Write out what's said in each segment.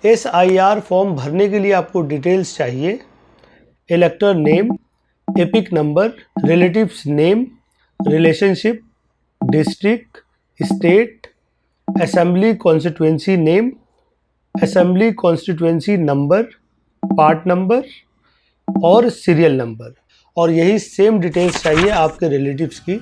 SIR form भरने के लिए आपको डिटेल्स चाहिए, इलेक्टर name, epic number, relatives name, relationship, district, state, assembly constituency name, assembly constituency number, part number और serial number. और यही सेम डिटेल्स चाहिए आपके रिलेटिव्स की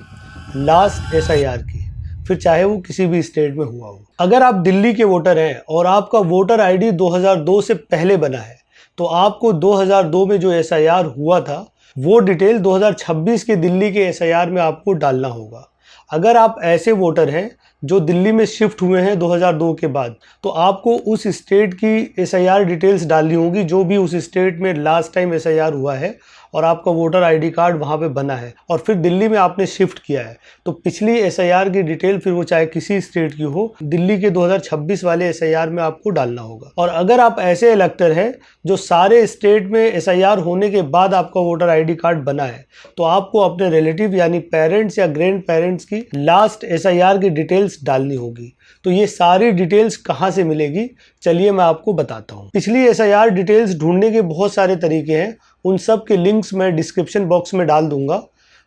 लास्ट SIR की, फिर चाहे वो किसी भी स्टेट में हुआ हो। अगर आप दिल्ली के वोटर हैं और आपका वोटर ID 2002 से पहले बना है तो आपको 2002 में जो SIR हुआ था वो डिटेल 2026 के दिल्ली के SIR में आपको डालना होगा। अगर आप ऐसे वोटर हैं जो दिल्ली में शिफ्ट हुए हैं 2002 के बाद, तो आपको उस स्टेट की SIR डिटेल्स डालनी होगी जो भी उस स्टेट में लास्ट टाइम SIR हुआ है और आपका वोटर ID कार्ड वहाँ पे बना है और फिर दिल्ली में आपने शिफ्ट किया है, तो पिछली SIR की डिटेल फिर वो चाहे किसी स्टेट की हो, दिल्ली के 2026 वाले SIR में आपको डालना होगा। और अगर आप ऐसे इलेक्टर हैं जो सारे स्टेट में SIR होने के बाद आपका वोटर ID कार्ड बना है, तो आपको अपने रिलेटिव यानी पेरेंट्स या ग्रैंड पेरेंट्स की लास्ट SIR की डिटेल्स डालनी होगी। तो ये सारी डिटेल्स कहाँ से मिलेगी, चलिए मैं आपको बताता हूँ। पिछली SIR डिटेल्स ढूंढने के बहुत सारे तरीके हैं, उन सब के लिंक्स मैं डिस्क्रिप्शन बॉक्स में डाल दूंगा,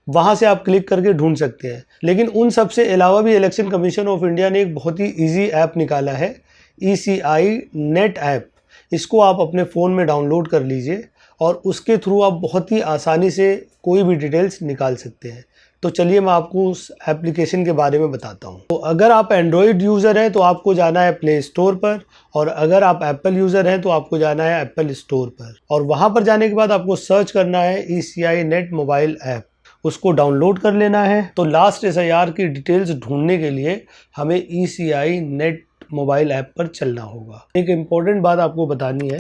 वहाँ से आप क्लिक करके ढूंढ सकते हैं। लेकिन उन सब से अलावा भी इलेक्शन कमीशन ऑफ इंडिया ने एक बहुत ही ईजी ऐप निकाला है, ECI नेट ऐप। इसको आप अपने फ़ोन में डाउनलोड कर लीजिए और उसके थ्रू आप बहुत ही आसानी से कोई भी डिटेल्स निकाल सकते हैं। तो चलिए मैं आपको उस एप्लीकेशन के बारे में बताता हूँ। तो अगर आप एंड्रॉयड यूज़र हैं तो आपको जाना है प्ले स्टोर पर, और अगर आप एप्पल यूज़र हैं तो आपको जाना है एप्पल स्टोर पर, और वहाँ पर जाने के बाद आपको सर्च करना है ECI नेट मोबाइल ऐप, उसको डाउनलोड कर लेना है। तो लास्ट SIR की डिटेल्स ढूंढने के लिए हमें ECI नेट मोबाइल ऐप पर चलना होगा। एक इम्पॉर्टेंट बात आपको बतानी है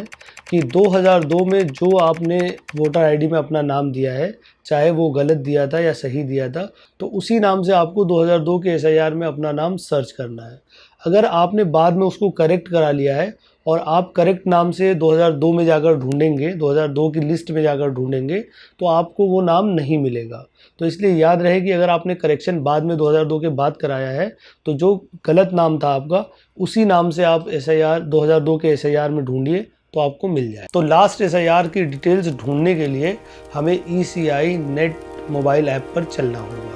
कि 2002 में जो आपने वोटर ID में अपना नाम दिया है, चाहे वो गलत दिया था या सही दिया था, तो उसी नाम से आपको 2002 के SIR में अपना नाम सर्च करना है। अगर आपने बाद में उसको करेक्ट करा लिया है और आप करेक्ट नाम से 2002 में जाकर ढूंढेंगे, 2002 की लिस्ट में जाकर ढूंढेंगे, तो आपको वो नाम नहीं मिलेगा। तो इसलिए याद रहे कि अगर आपने करेक्शन बाद में 2002 के बाद कराया है, तो जो गलत नाम था आपका, उसी नाम से आप SIR 2002 के SIR में ढूंढिए तो आपको मिल जाए। तो लास्ट SIR की डिटेल्स ढूंढने के लिए हमें ECI नेट मोबाइल ऐप पर चलना होगा।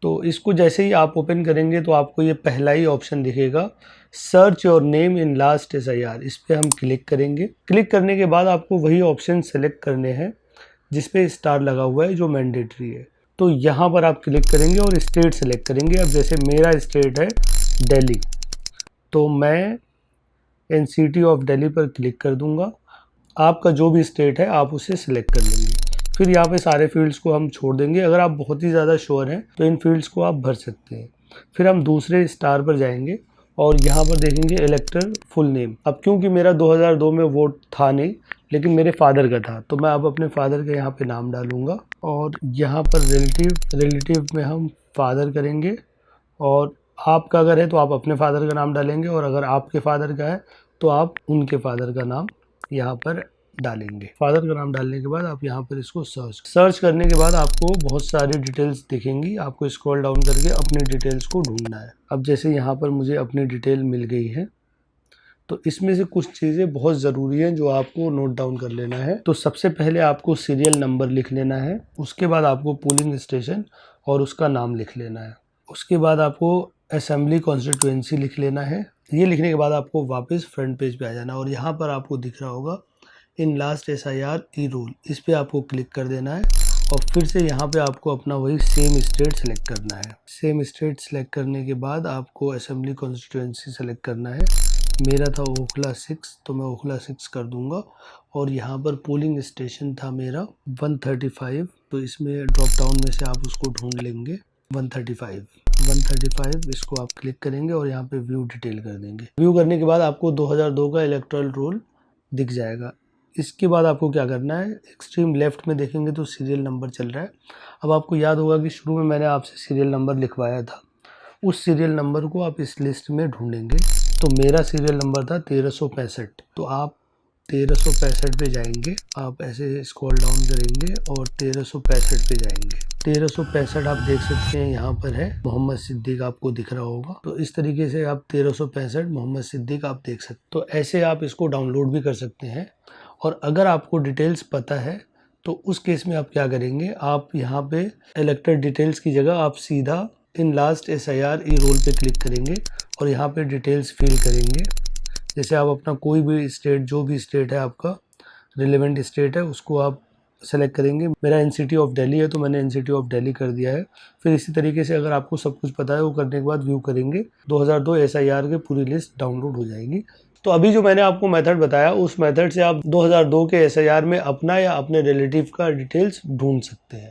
तो इसको जैसे ही आप ओपन करेंगे तो आपको ये पहला ही ऑप्शन दिखेगा, search your name in last SIR। इस पर हम क्लिक करेंगे। क्लिक करने के बाद आपको वही ऑप्शन सेलेक्ट करने हैं जिस पे स्टार लगा हुआ है, जो मैंडेटरी है। तो यहाँ पर आप क्लिक करेंगे और स्टेट सेलेक्ट करेंगे। अब जैसे मेरा स्टेट है दिल्ली, तो मैं NCT ऑफ दिल्ली पर क्लिक कर दूंगा। आपका जो भी स्टेट है आप उसे सिलेक्ट कर लेंगे। फिर यहाँ पे सारे फील्ड्स को हम छोड़ देंगे। अगर आप बहुत ही ज़्यादा श्योर हैं तो इन फील्ड्स को आप भर सकते हैं। फिर हम दूसरे स्टार पर जाएंगे और यहाँ पर देखेंगे इलेक्टर फुल नेम। अब क्योंकि मेरा 2002 में वोट था नहीं, लेकिन मेरे फादर का था, तो मैं अब अपने फादर का यहाँ पे नाम डालूँगा और यहाँ पर रिलेटिव में हम फादर करेंगे, और आपका अगर है तो आप अपने फादर का नाम डालेंगे, और अगर आपके फादर का है तो आप उनके फादर का नाम यहाँ पर डालेंगे। फादर का नाम डालने के बाद आप यहाँ पर इसको सर्च करने के बाद आपको बहुत सारी डिटेल्स दिखेंगी। आपको स्क्रॉल डाउन करके अपनी डिटेल्स को ढूंढना है। अब जैसे यहाँ पर मुझे अपनी डिटेल मिल गई है, तो इसमें से कुछ चीज़ें बहुत ज़रूरी हैं जो आपको नोट डाउन कर लेना है। तो सबसे पहले आपको सीरियल नंबर लिख लेना है, उसके बाद आपको पोलिंग स्टेशन और उसका नाम लिख लेना है, उसके बाद आपको असेंबली कॉन्स्टिट्यूएंसी लिख लेना है। ये लिखने के बाद आपको वापस फ्रंट पेज पे आ जाना, और यहाँ पर आपको दिख रहा होगा इन लास्ट SIR ई-रोल, इस पर आपको क्लिक कर देना है और फिर से यहाँ पे आपको अपना वही सेम स्टेट सेलेक्ट करना है। सेम स्टेट सेलेक्ट करने के बाद आपको असेंबली कॉन्स्टिट्यूएंसी सेलेक्ट करना है। मेरा था ओखला 6, तो मैं ओखला 6 कर दूंगा, और यहाँ पर पोलिंग स्टेशन था मेरा 135, तो इसमें ड्रॉप डाउन में से आप उसको ढूंढ लेंगे 135, इसको आप क्लिक करेंगे और यहाँ पे व्यू डिटेल कर देंगे। व्यू करने के बाद आपको 2002 का इलेक्टोरल रोल दिख जाएगा। इसके बाद आपको क्या करना है, एक्सट्रीम लेफ्ट में देखेंगे तो सीरियल नंबर चल रहा है। अब आपको याद होगा कि शुरू में मैंने आपसे सीरियल नंबर लिखवाया था, उस सीरियल नंबर को आप इस लिस्ट में ढूंढेंगे। तो मेरा सीरियल नंबर था 1365, तो आप 1365 पे जाएंगे, आप ऐसे स्क्रॉल डाउन करेंगे और 1365 पे जाएंगे। 1365 आप देख सकते हैं यहाँ पर है, मोहम्मद सिद्दीक आपको दिख रहा होगा। तो इस तरीके से आप 1365 मोहम्मद सिद्दीक आप देख सकते, तो ऐसे आप इसको डाउनलोड भी कर सकते हैं। और अगर आपको डिटेल्स पता है तो उस केस में आप क्या करेंगे, आप यहाँ पे इलेक्टर डिटेल्स की जगह आप सीधा इन लास्ट SIR ई रोल पे क्लिक करेंगे और यहाँ पे डिटेल्स फिल करेंगे। जैसे आप अपना कोई भी स्टेट, जो भी स्टेट है आपका रिलेवेंट स्टेट है, उसको आप सेलेक्ट करेंगे। मेरा NCT ऑफ दिल्ली है तो मैंने NCT ऑफ दिल्ली कर दिया है। फिर इसी तरीके से अगर आपको सब कुछ पता है, वो करने के बाद व्यू करेंगे, 2002 SIR की पूरी लिस्ट डाउनलोड हो जाएगी। तो अभी जो मैंने आपको मेथड बताया, उस मेथड से आप 2002 के SIR में अपना या अपने रिलेटिव का डिटेल्स ढूंढ सकते हैं।